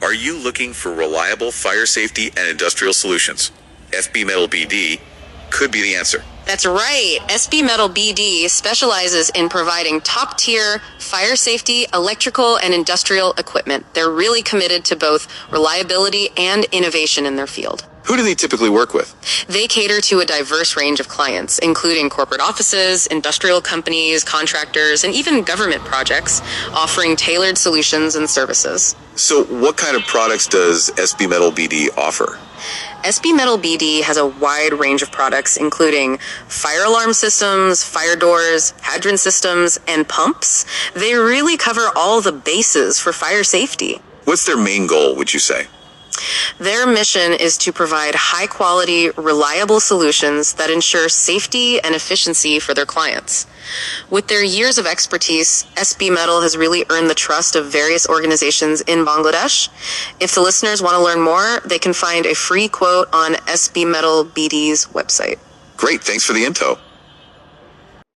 Are you looking for reliable fire safety and industrial solutions? SB Metal BD could be the answer. That's right. SB Metal BD specializes in providing top-tier fire safety, electrical, and industrial equipment. They're really committed to both reliability and innovation in their field. Who do they typically work with? They cater to a diverse range of clients, including corporate offices, industrial companies, contractors, and even government projects, offering tailored solutions and services. So what kind of products does SB Metal BD offer? SB Metal BD has a wide range of products, including fire alarm systems, fire doors, hydrant systems, and pumps. They really cover all the bases for fire safety. What's their main goal, would you say? Their mission is to provide high-quality, reliable solutions that ensure safety and efficiency for their clients. With their years of expertise, SB Metal has really earned the trust of various organizations in Bangladesh. If the listeners want to learn more, they can find a free quote on SB Metal BD's website. Great, thanks for the info.